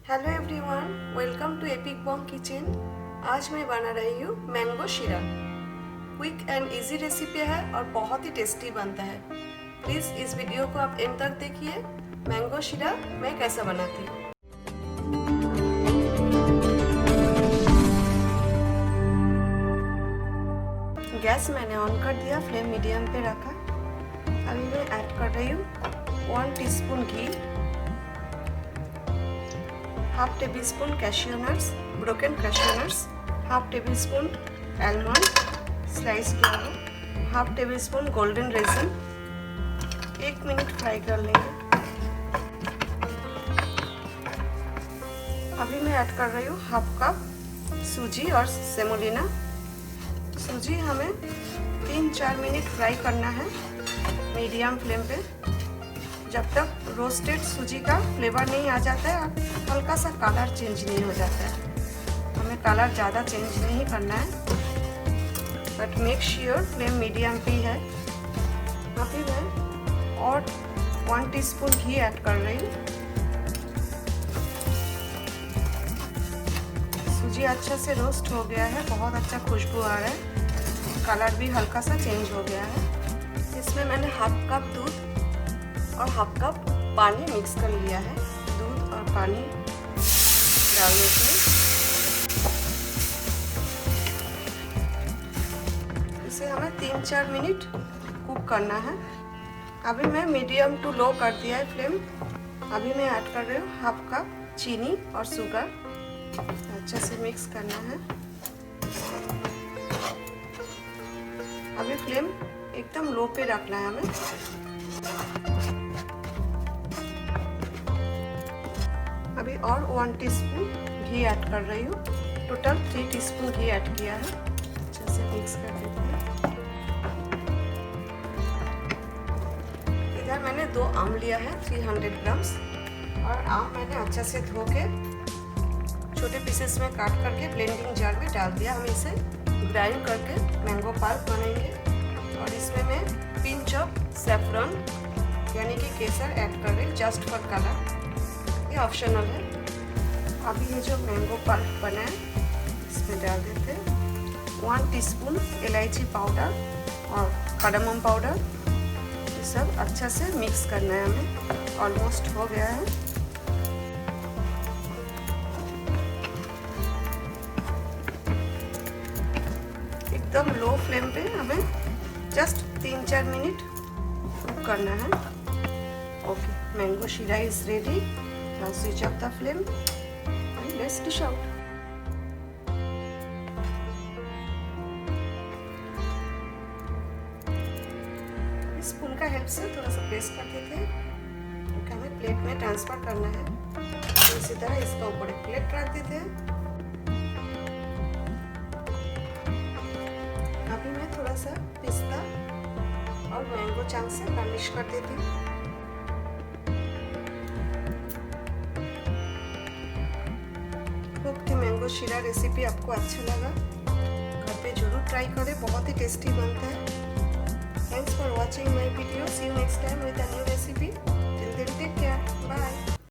Hello everyone, welcome to epic bomb kitchen. आज मैं बना रही हूँ मैंगो शीरा। क्विक एंड इजी रेसिपी है और बहुत ही टेस्टी बनता है। प्लीज़ इस वीडियो को आप एंड तक देखिए। मैंगो शीरा मैं कैसा बनाती हूँ। गैस मैंने ऑन कर दिया, फ्लेम मीडियम पे रखा। अभी मैं ऐड कर रही हूँ 1 टीस्पून घी, half tablespoon cashew nuts, broken cashew nuts, half tablespoon almond slice किया हुआ, half tablespoon golden raisin. 1 minute fry कर लेंगे। अभी मैं ऐड कर रही हूँ हाफ कप सूजी और सेमोलिना। सूजी हमें 3-4 मिनट फ्राई करना है मीडियम फ्लेम पे, जब तक रोस्टेड सूजी का फ्लेवर नहीं आ जाता है और हल्का सा कलर चेंज नहीं हो जाता है। हमें कलर ज़्यादा चेंज नहीं करना है, but make sure flame medium पे है। अभी मैं और 1 टीस्पून घी ऐड कर रही हूँ। सूजी अच्छा से रोस्ट हो गया है, बहुत अच्छा खुशबू आ रहा है, कलर भी हल्का सा चेंज हो गया है। इसमें मैंने हाफ कप दूध और हाफ कप पानी मिक्स कर लिया है। दूध और पानी डालने के इसे हमें 3-4 मिनट कुक करना है। अभी मैं मीडियम टू लो कर दिया है फ्लेम। अभी मैं ऐड कर रही हूँ हाफ कप चीनी और शुगर। अच्छे से मिक्स करना है। अभी फ्लेम एकदम लो पे रखना है हमें। अभी और 1 टीस्पून घी ऐड कर रही हूँ। टोटल 3 टीस्पून घी ऐड किया है। अच्छे से मिक्स कर देते हैं। इधर मैंने 2 आम लिया है 300 ग्राम्स, और आम मैंने अच्छे से धो के छोटे पीसेस में काट करके ब्लेंडिंग जार में डाल दिया। हम इसे ग्राइंड करके मैंगो पल्प बनाएंगे। और इसमें मैं पिंच ऑफ सैफरन यानी कि केसर ऐड कर रही हूँ, जस्ट फॉर कलर। ये ऑप्शनल है। अभी ये जो मैंगो पल्प बना है इसमें डाल देते हैं 1 टीस्पून इलायची पाउडर और कार्डमम पाउडर। ये सब अच्छा से मिक्स करना है हमें। ऑलमोस्ट हो गया है। एकदम लो फ्लेम पे हमें जस्ट 3-4 मिनट कुक करना है। ओके, मैंगो शीरा is ready. Now switch off the flame and let's dish out. Spoon का हेल्प से थोड़ा सा प्रेस कर देते हैं, क्योंकि हमें प्लेट में ट्रांसफर करना है। तो इसी तरह इसका ऊपर एक प्लेट रख देते हैं। अभी मैं थोड़ा सा पिस्ता और मैंगो चंक से गार्निश कर देती हूँ। मैंगो शीरा रेसिपी आपको अच्छा लगा, घर पे जरूर ट्राई करें, बहुत ही टेस्टी बनता है। Thanks for watching my video. See you next time with a new recipe. Till then take care, bye.